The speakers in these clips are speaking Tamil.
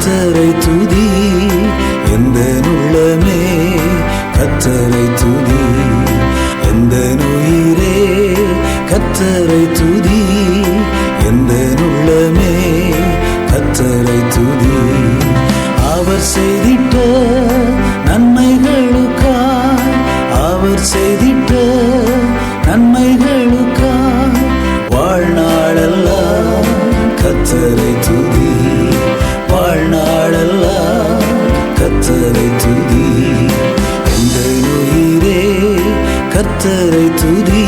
கர்த்தரை துதி எந்தன் உள்ளமே, கர்த்தரை துதி எந்தன் உயிரே, கர்த்தரை துதி எந்தன் உள்ளமே, கர்த்தரை துதி. அவர் செய்திட்ட நன்மைகளுக்காய், அவர் செய்திட்ட நன்மைகளுக்காய் வாழ்நாளெல்லாம் கர்த்தரை துதி, வாழ்நாளெல்லாம் கர்த்தரை துதி. எந்தன் உயிரே கர்த்தரை துதி,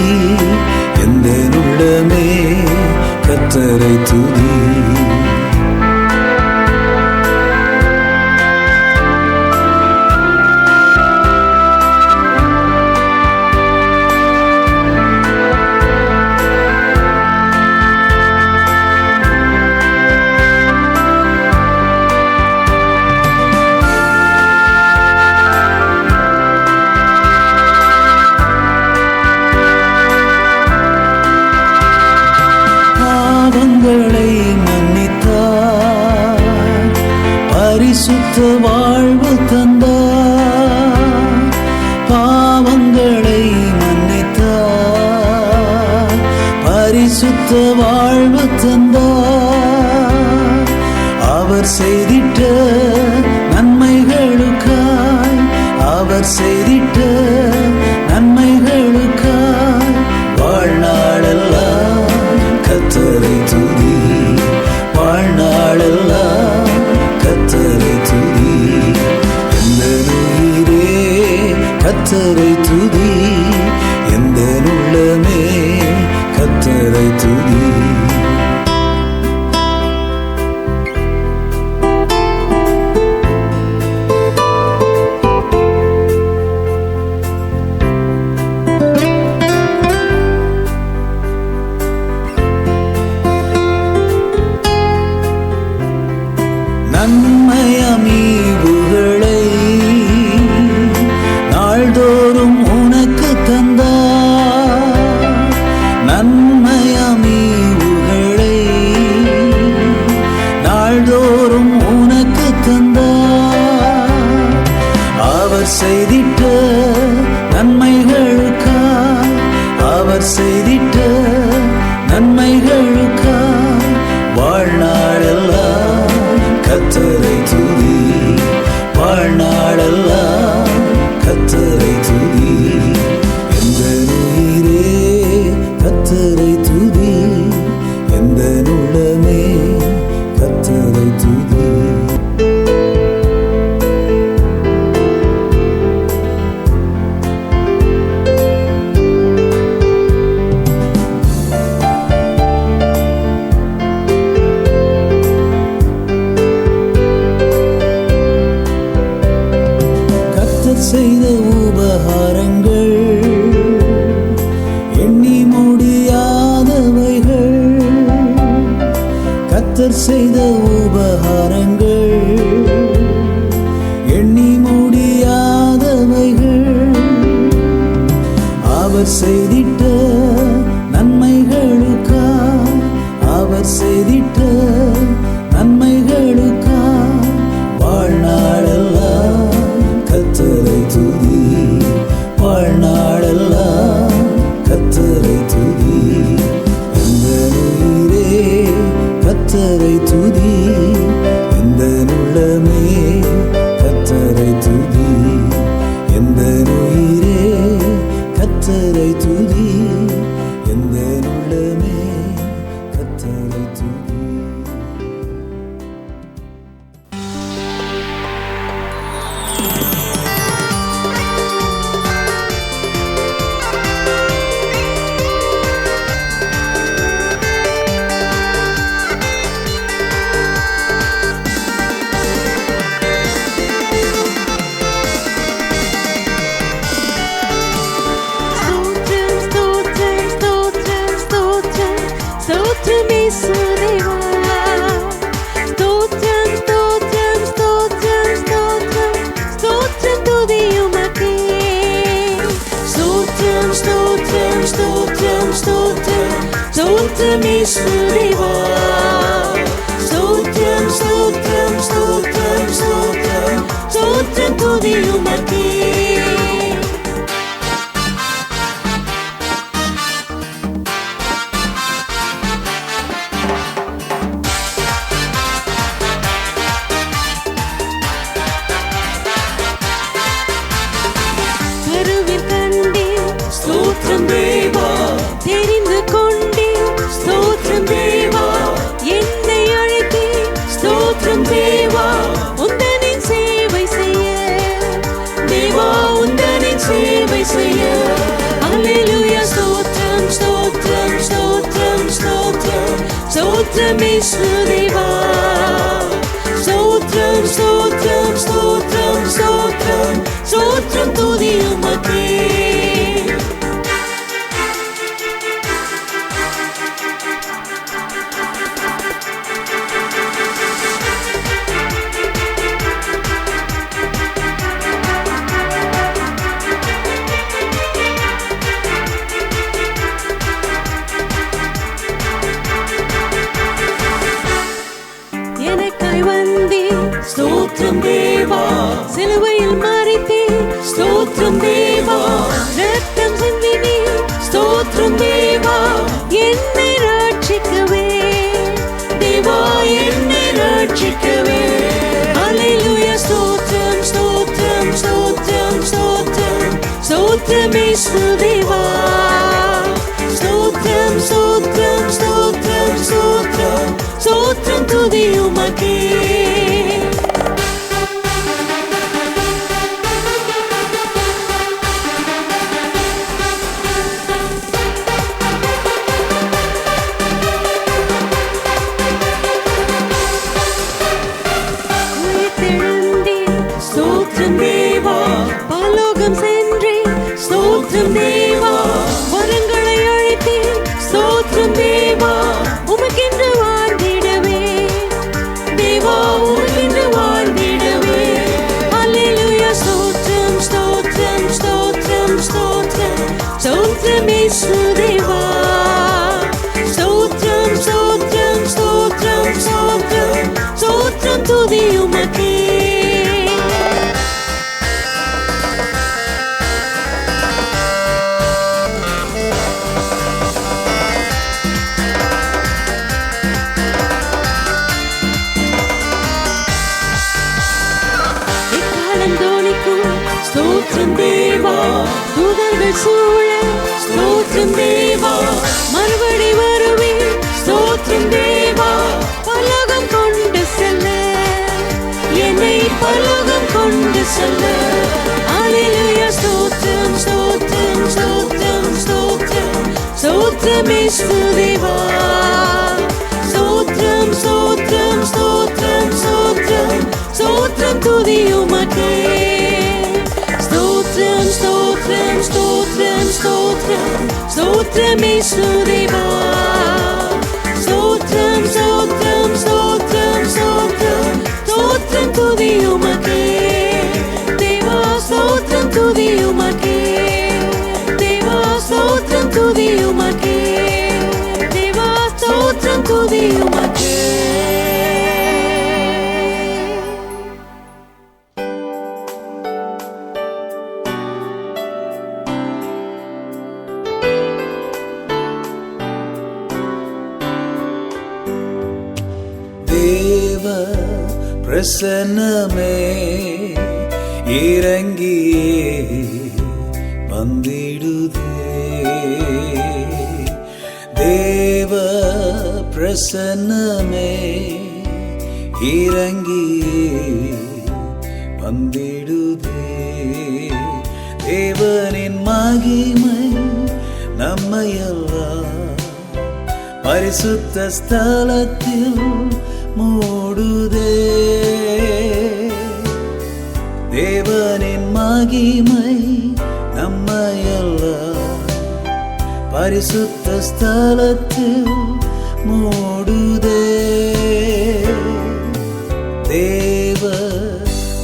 எந்தன் உள்ளமே கர்த்தரை துதி. பாவங்களை மன்னித்தார், பரிசுத்த வாழ்வு தந்தார். பாவங்களை மன்னித்தார், பரிசுத்த வாழ்வு தந்தார். அவர் செய்திட்ட நன்மைகளுக்காய், அவர் செய்திட்ட நன்மைகளுக்காய் வாழ்நாளெல்லாம் கர்த்தரை துதி, வாழ்நாளெல்லாம் கர்த்தரை துதி. எந்தன் உயிரே கர்த்தரை துதி, எந்தன் உள்ளமே கர்த்தரை துதி. நன்மையமீவுகளை நாள்தோறும் உனக்கு தந்தார், நன்மையமீவுகளை நாள்தோறும் உனக்கு தந்தார். அவர் செய்திட்ட நன்மைகளுக்காய், அவர் செய்திட்ட நன்மைகளுக்காய் வாழ்நாளெல்லாம் கர்த்தரை துதி, வாழ்நாளெல்லாம் கர்த்தரை துதி. எந்தன் உயிரே கர்த்தரை துதி, எந்தன் உள்ளமே கர்த்தரை துதி. செய்த உபகாரங்கள் எண்ணி முடியாதவைகள், கர்த்தர் செய்த உபகாரங்கள் எண்ணி முடியாதவைகள். அவர் செய்திட்ட நன்மைகளுக்காய், அவர் செய்திட்ட நன்மைகளுக்காய் வாழ்நாளெல்லாம் கர்த்தரை துதி, வாழ்நாளெல்லாம் கர்த்தரை துதி. எந்தன் உயிரே கர்த்தரை துதி, எந்தன் உள்ளமே கர்த்தரை துதி. எந்தன் உயிரே கர்த்தரை துதி, எந்தன் உள்ளமே கர்த்தரை துதி. Stotram Isuru Deva, Stotram, Stotram, Stotram. ஸ்தோத்திரம் தேவா. தெரிந்து கொண்டே ஸ்தோத்திரம் தேவா. என்னை அழைத்தே ஸ்தோத்திரம் தேவா. உந்தனின் சேவை செய்ய தேவா உந்தனின் சேவை செய்ய. அல்லேலூயா. ஸ்தோத்திரம் ஸ்தோத்திரம் ஸ்தோத்திரம் ஸ்தோத்திரம் ஸ்தோத்திரம் இயேசு தேவா. ஸ்தோத்திரம் ஸ்தோத்திரம் ஸ்தோத்திரம் ஸ்தோத்திரம் ஸ்தோத்திரம் துதி உமக்கே. எனக்காய் வந்தே ஸ்தோத்திரம் தேவா. சிலுவையில் மரித்தே ஸ்தோத்திரம் தேவா. ரத்தம் சிந்தினே ஸ்தோத்திரம் தேவா. என்னை ரட்சிக்கவே தேவா என்னை ரட்சிக்கவே. அல்லேலூயா. ஸ்தோத்திரம் ஸ்தோத்திரம் ஸ்தோத்திரம் ஸ்தோத்திரம் ஸ்தோத்திரம் இயேசு தேவா. ஸ்தோத்திரம் ஸ்தோத்திரம் ஸ்தோத்திரம் ஸ்தோத்திரம் ஸ்தோத்திரம் துதி உமக்கே. ஸ்தோத்திரம் தேவா. பரலோகம் சென்றே ஸ்தோத்திரம் தேவா. வரங்களை அழைத்தே ஸ்தோத்திரம் தேவா. உமக்கென்று வாழ்ந்திடவே தேவா உமக்கென்று வாழ்ந்திடவே. அல்லேலூயா. ஸ்தோத்திரம் ஸ்தோத்திரம் ஸ்தோத்திரம் ஸ்தோத்திரம் ஸ்தோத்திரம் இயேசு தேவா. ஸ்தோத்திரம் ஸ்தோத்திரம் ஸ்தோத்திரம் ஸ்தோத்திரம் ஸ்தோத்திரம் துதி உமக்கே. ஸ்தோத்திரம் தேவா. தூதர்கள் சூழ ஸ்தோத்திரம் தேவா. மறுபடி வருவே ஸ்தோத்திரம் தேவா. பரலோகம் கொண்டு செல்ல என்னை பரலோகம் கொண்டு செல்ல. அல்லேலூயா. ஸ்தோத்திரம் ஸ்தோத்திரம் ஸ்தோத்திரம் ஸ்தோத்திரம் ஸ்தோத்திரம் இயேசு தேவா. ஸ்தோத்திரம் ஸ்தோத்திரம் ஸ்தோத்திரம் ஸ்தோத்திரம் ஸ்தோத்திரம் துதி உமக்கே. ஸ்தோத்திரம் ஸ்தோத்திரம் ஸ்தோத்திரம் ஸ்தோத்திரம் ஸ்தோத்திரம் இயேசு தேவா. ஸ்தோத்திரம் ஸ்தோத்திரம் ஸ்தோத்திரம் ஸ்தோத்திரம் ஸ்தோத்திரம் துதி உமக்கே. தேவா ஸ்தோத்திரம் துதி உமக்கே. தேவா ஸ்தோத்திரம் துதி உமக்கே. தேவா ஸ்தோத்திரம் துதி உமக்கே. தேவ பிரசன்னமே இறங்கியே வந்திடுதே. தேவ பிரசன்னமே இறங்கியே வந்திடுதே. தேவனின் மகிமை நம்மையெல்லாம் பரிசுத்த ஸ்தலத்தில் மூடுதே. தேவனின் மகிமை நம்மையெல்லாம் பரிசுத்த ஸ்தலத்தில் மூடுதே. தேவ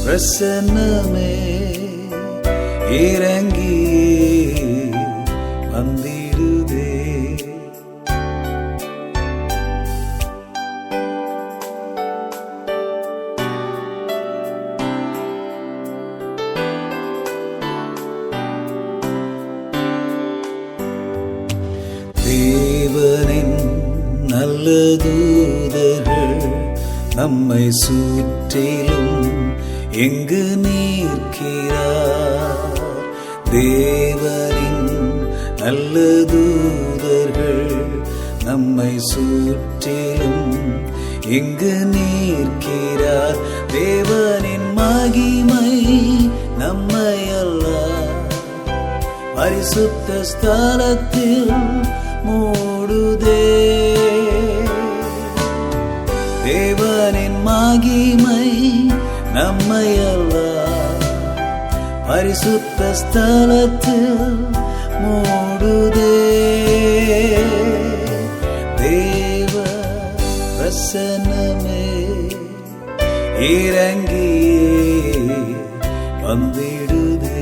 பிரசன்னமே இறங்கி வந்திடுதே. தேவனின் நல்ல தூதர்கள் நம்மை சுற்றிலும் எங்கு நிற்கிறார். தேவனின் நல்ல தூதர்கள் நம்மை சுற்றிலும் எங்கு நிற்கிறார். தேவனின் மகிமை நம்மை எல்லாம் பரிசுத்த ஸ்தலத்தில் மூடுதே. தேவனின் மகிமை நம்மை எல்லாம் பரிசுத்த ஸ்தலத்தில் மூடுதே. தேவ பிரசன்னமே இறங்கியே வந்திடுதே.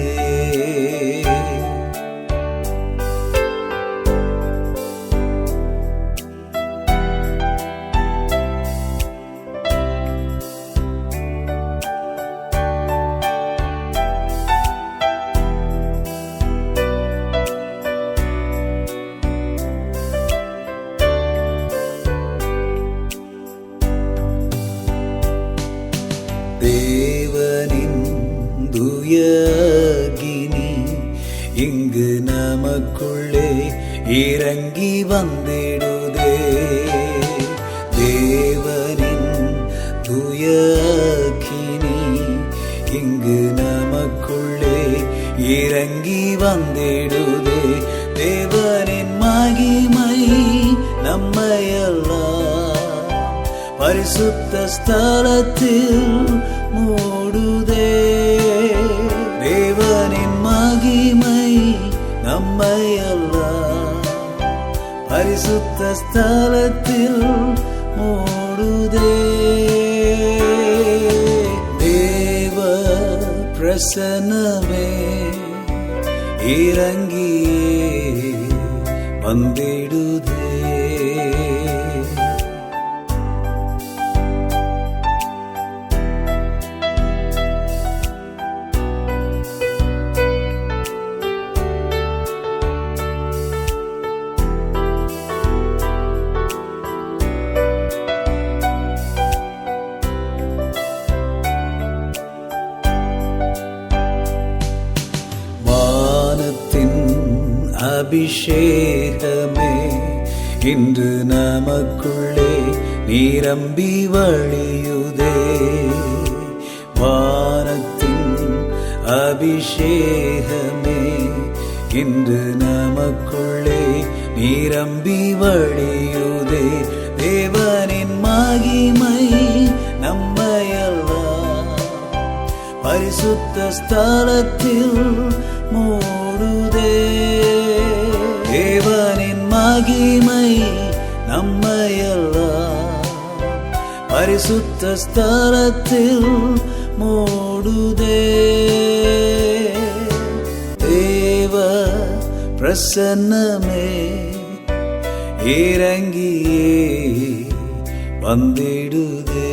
தேவனின் தூய அக்கினி இங்கு நமக்குள்ளே இறங்கி வந்திடுதே. தேவனின் தூய அக்கினி இங்கு நமக்குள்ளே இறங்கி வந்திடுதே. தேவனின் மகிமை நம்மையெல்லாம் பரிசுத்த ஸ்தலத்தில் மூடுதே. தேவனின் மகிமை நம்மையெல்லாம் பரிசுத்த ஸ்தலத்தில் மூடுதே. தேவ பிரசன்னமே இறங்கியே வந்திடுதே. அபிஷேகமே இன்று நமக்குள்ளே நிரம்பி வழியுதே. வானத்தின் அபிஷேகமே இன்று நமக்குள்ளே நிரம்பி வழியுதே. தேவனின் மகிமை நம்மையெல்லாம் பரிசுத்த ஸ்தலத்தில் மூடுதே. தேவனின் மகிமை நம்மையெல்லாம் பரிசுத்த ஸ்தலத்தில் மூடுதே. தேவ பிரசன்னமே இறங்கியே வந்திடுதே.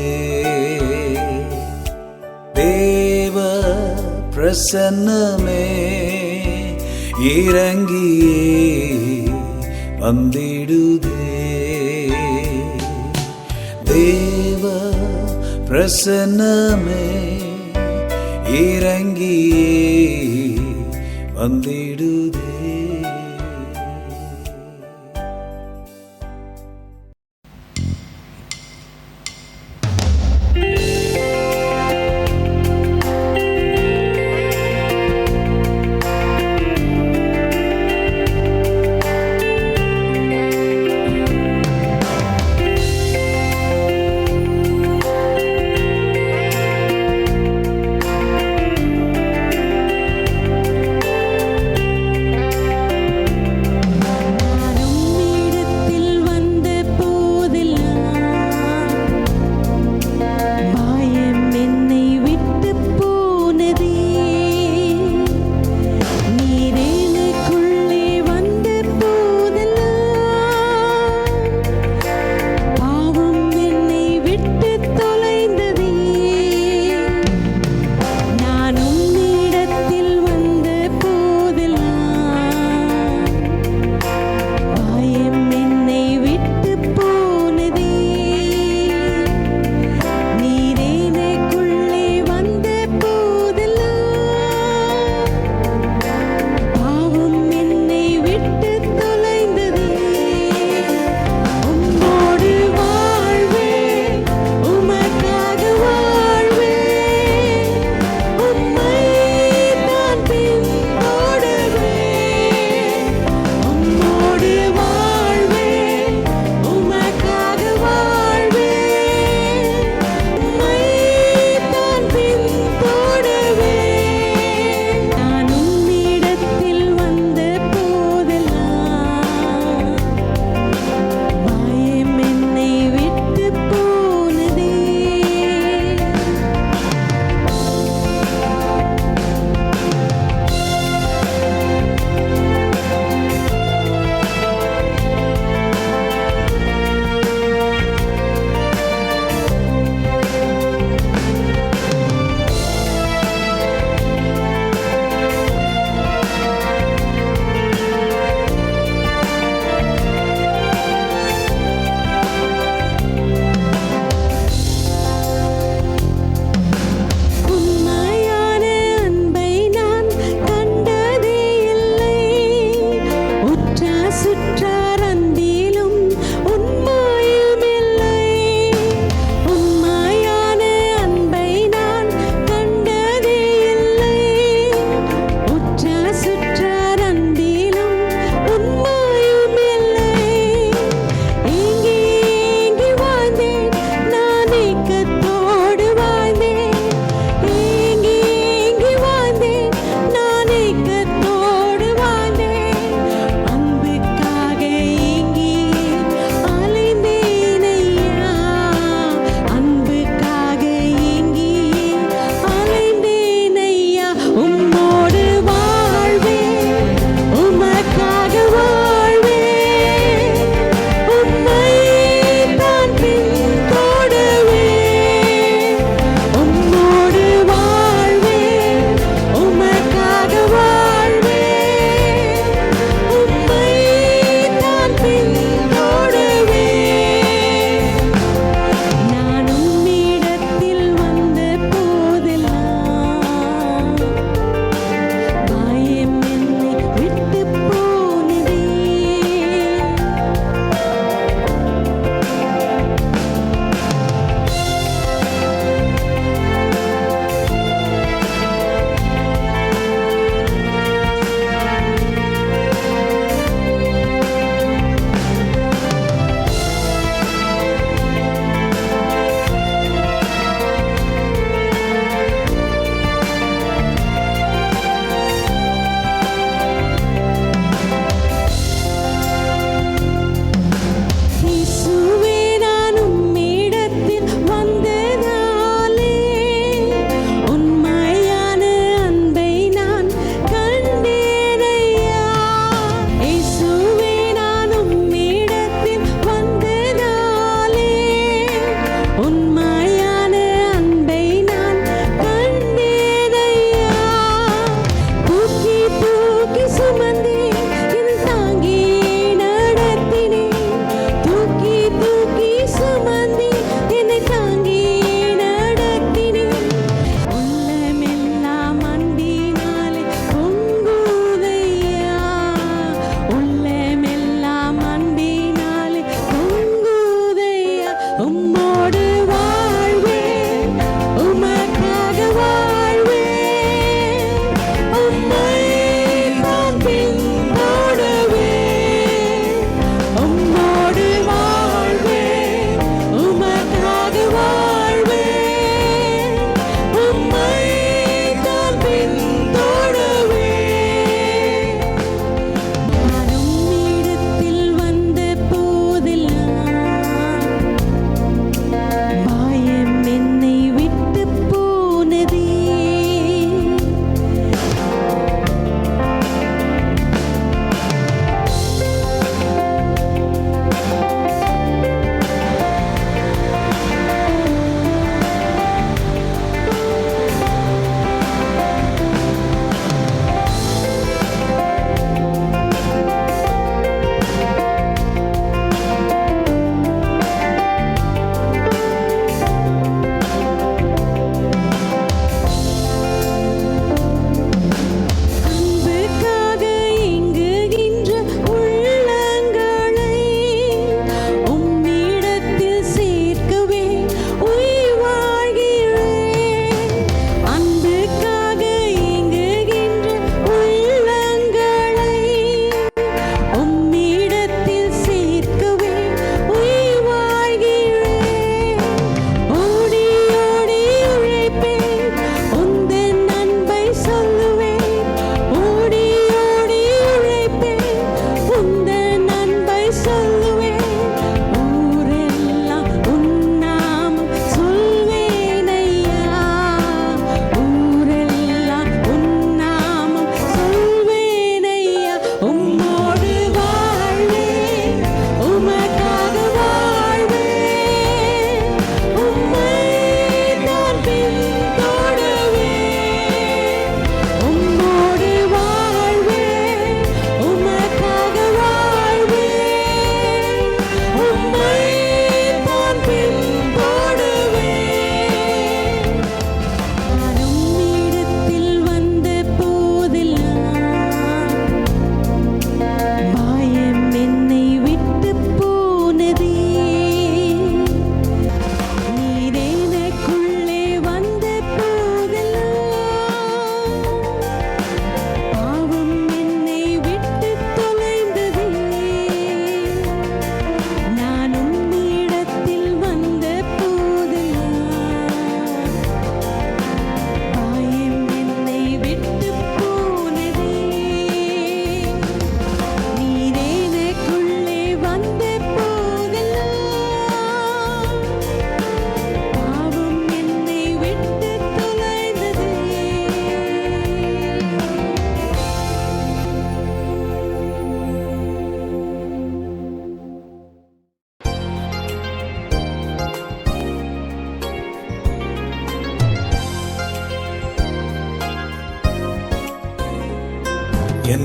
தேவ பிரசன்னமே இறங்கியே வந்திடுதே. தேவ பிரசன்னமே இறங்கியே வந்திடுதே.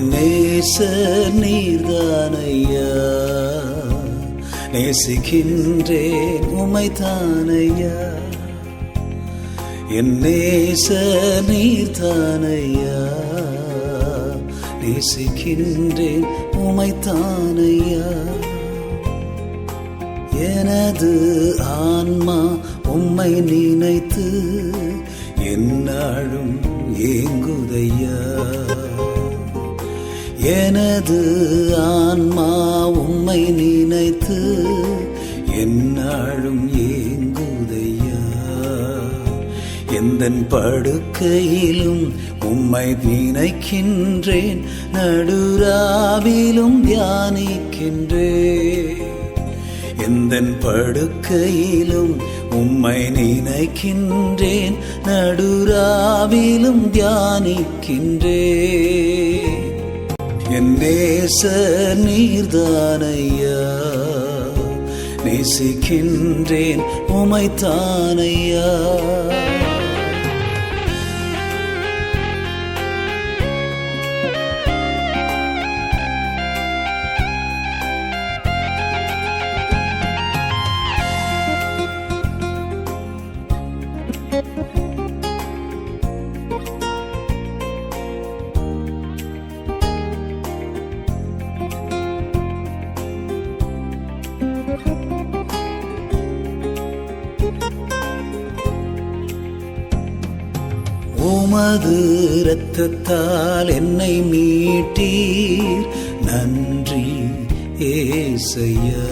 என் நேசர் நீர்தானையா, நேசிக்கின்றேன் உமைதானையா. என் நேசர் நீர்தானையா, நேசிக்கின்றேன் உமைதானையா. எனது ஆன்மா உம்மை நினைத்து எந்நாளும் ஏங்குதையா. எனது ஆன்மா உம்மை நினைத்து எந்நாளும் ஏங்குதையா. எந்தன் படுக்கையிலும் உம்மை நினைக்கின்றேன், நடுராவிலும் தியானிக்கின்றேன். எந்தன் படுக்கையிலும் உம்மை நினைக்கின்றேன், நடுராவிலும் தியானிக்கின்றேன். என் நேசர் நீர்தானையா, நேசிக்கின்றேன் உமைதானையா. உமது இரத்தத்தால் என்னை மீட்டீர், நன்றி ஏசையா.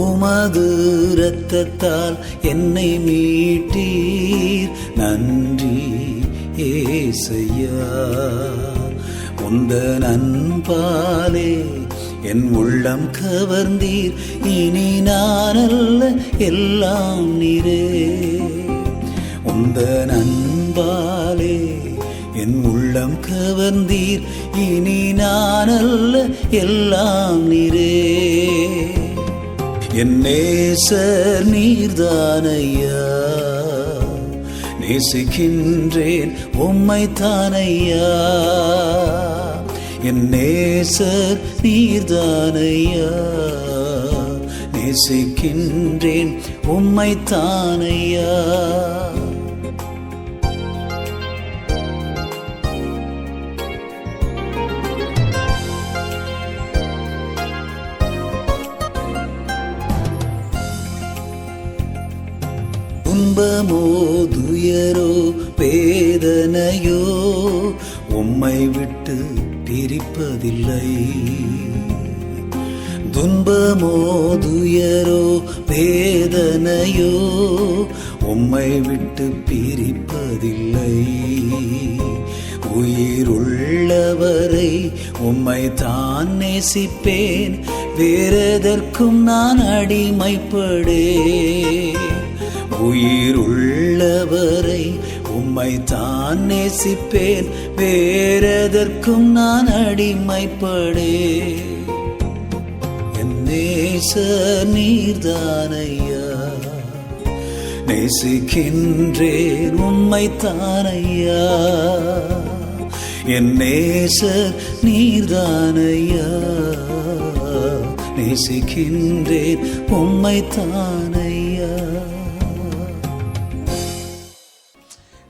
உமது இரத்தத்தால் என்னை மீட்டீர், நன்றி ஏசையா. உந்தன் அன்பாலே என் உள்ளம் கவர்ந்தீர், இனி நான் அல்ல எல்லாம் நீரே. உந்தன் அன்பாலே என் உள்ளம் கவர்ந்தீர், இனி நான் அல்ல எல்லாம் நீரே. என் நேசர் நீர்தானையா, நேசிக்கின்றேன் உம்மைதானையா. என் நேசர் நீர்தானையா, நேசிக்கின்றேன் உம்மைதானையா. துன்பமோ துயரோ வேதனையோ உம்மை விட்டு பிரிப்பதில்லை. துன்பமோ துயரோ வேதனையோ உம்மை விட்டு பிரிப்பதில்லை. உயிருள்ளவரை உம்மை தான் நேசிப்பேன், வேறெதற்கும் நான் அடிமைப்படேன். உயிருள்ளவரை உம்மை தான் நேசிப்பேன், வேறெதற்கும் நான் அடிமைப்படேன். என் நேசர் நீர்தானையா, நேசிக்கின்றேன் உம்மைதானையா. என் நேசர் நீர்தானையா, நேசிக்கின்றேன் உம்மைதானையா.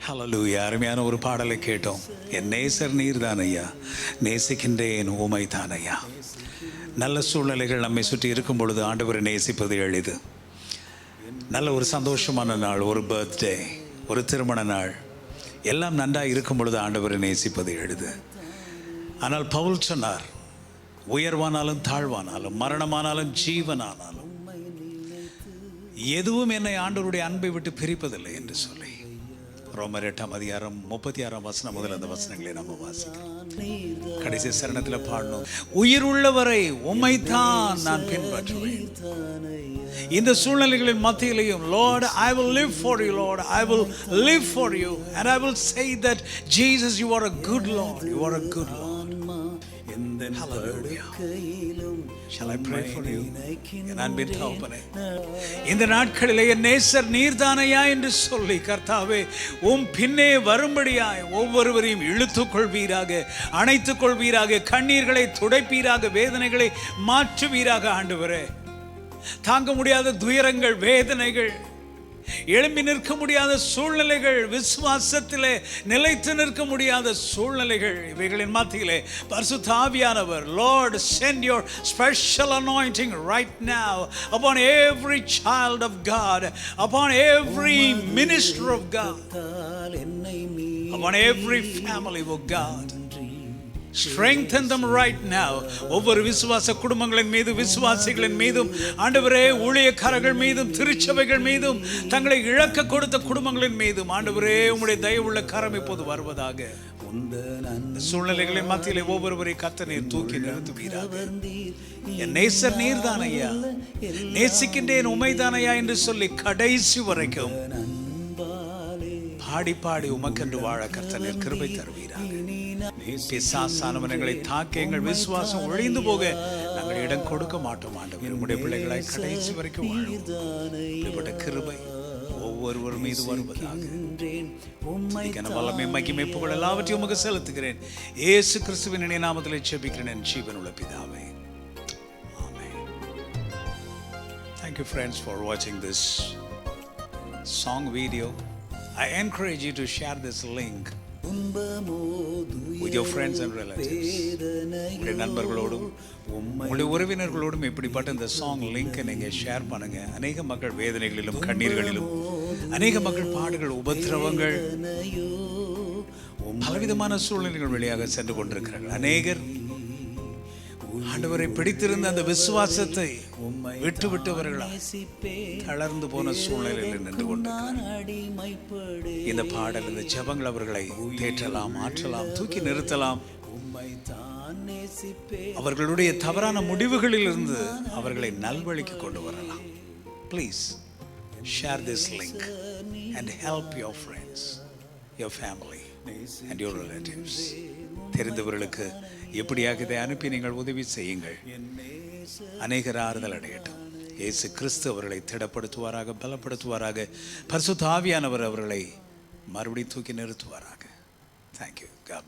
ஹல்லேலூயா. அருமையான ஒரு பாடலை கேட்டோம். என் நேசர் நீர்தானையா, நேசிக்கின்றேன் உமைதானையா. நல்ல சூழ்நிலைகள் நம்மை சுற்றி இருக்கும் பொழுது ஆண்டவரை நேசிப்பது எளிது. நல்ல ஒரு சந்தோஷமான நாள், ஒரு பர்த்டே, ஒரு திருமண நாள், எல்லாம் நன்றாக இருக்கும் பொழுது ஆண்டவரை நேசிப்பது எளிது. ஆனால் பவுல் சொன்னார், உயர்வானாலும் தாழ்வானாலும் மரணமானாலும் ஜீவனானாலும் எதுவும் என்னை ஆண்டவருடைய அன்பை விட்டு பிரிப்பதில்லை என்று சொல்லி ரோமர் 8:36 முதல் அந்த வசனங்களை நம்ம வாசிக்கிறோம். கடைசி சரணத்தில் பாடணும், உயிர் உள்ளவரை உம்மைத்தான் நான் பின்பற்றுவேன். இந்த சூழ்நிலைகளின் மத்தியிலையும், Lord, I will live for you, Lord, I will live for you, and I will say that Jesus, you are a good Lord, you are a good Lord. Hallelujah. Shall I pray for you? என் அன்பின் தகப்பனே, இந்த நாட்களிலே என் நேசர் நீர்தானையா என்று சொல்லி கர்த்தாவே பின்னே வரும்படியாய் ஒவ்வொருவரையும் இழுத்துக் கொள்வீராக, அணைத்துக் கொள்வீராக, கண்ணீர்களை துடைப்பீராக, வேதனைகளை மாற்றுவீராக. ஆண்டவரே, தாங்க முடியாத துயரங்கள், வேதனைகள், எழும்பி நிற்க முடியாத சூழ்நிலைகள், விசுவாசத்திலே நிலைத்து நிற்க முடியாத சூழ்நிலைகள், இவைகளின் மத்தியிலே பரிசுத்த ஆவியானவர், Lord, send your special anointing right now upon every child of God, upon every minister of God, upon every family of God. Strengthen them right now. ஒவ்வொரு விசுவாச குடும்பங்களின் மீது, விசுவாசிகளின் மீதும், ஆண்டவரே, ஊழியக்காரர்கள் மீதும், திருச்சபைகள் மீதும், தங்களை இழக்க கொடுத்த குடும்பங்களின் மீதும், ஆண்டவரே, உம்முடைய தயவுள்ள கரம் இப்போது வருவதாக. சூழ்நிலைகளின் மத்தியிலே ஒவ்வொருவரை கர்த்தர் தூக்கி நிறுத்துவீராக. என் நேசர் நீர்தான் ஐயா, நேசிக்கின்றேன் உமைதானையா என்று சொல்லி கடைசி வரைக்கும் பாடி பாடி உமக்கென்று வாழ கர்த்தர் கிருபை தருவீராக. பிசாசானவனங்களை தாக்க எங்கள் விசுவாசம் ஒழிந்து போக நாங்கள் இடம் கொடுக்க மாட்டோம். ஆண்டவரே, உம்முடைய பிள்ளைகளை கடைசி வரைக்கும் வாழும் கிருபை ஒவ்வொருவர் மீது வருவதாக. வல்லமை, மகிமை, புகழ் எல்லாவற்றையும் உமக்கு செலுத்துகிறேன். இயேசு கிறிஸ்துவின் இணைய நாமத்தில் ஜெபிக்கிறேன் என் ஜீவனுள்ள பிதாவே. ஆமென். Thank you friends for watching this song video. I encourage you to share this link with your friends and relatives. உங்களுடைய நண்பர்களோடும் உங்களுடைய உறவினர்களோடும் இப்படிப்பட்ட இந்த சாங் லிங்கை நீங்கள் ஷேர் பண்ணுங்க. அநேக மக்கள் வேதனைகளிலும் கண்ணீர்களிலும், அநேக மக்கள் பாடுகள், உபத்திரவங்கள், பலவிதமான சூழ்நிலைகள் வழியாக சென்று கொண்டிருக்கிறார்கள். அநேகர் ஆண்டவரை பிடித்திருந்த அந்த விசுவாசத்தை விட்டு விட்டவர்களால் தளர்ந்து போன சூழ்நிலையில் நின்று கொண்டிருக்கிறார்கள். இந்த பாடல், இந்த ஜெபங்கள் அவர்களை தேற்றலாம், மாற்றலாம், தூக்கி நிறுத்தலாம். அவர்களுடைய தவறான முடிவுகளில் இருந்து அவர்களை நல்வழிக்கு கொண்டு வரலாம். Please share this link and help your friends, your family and your relatives. தெரிந்தவர்களுக்கு எப்படியாக இதை அனுப்பி நீங்கள் உதவி செய்யுங்கள். அநேகர் ஆறுதல் அடையட்டும். இயேசு கிறிஸ்து அவர்களை திடப்படுத்துவாராக, பலப்படுத்துவாராக. பரிசுத்த ஆவியானவர் அவர்களை மறுபடி தூக்கி நிறுத்துவாராக. Thank you. God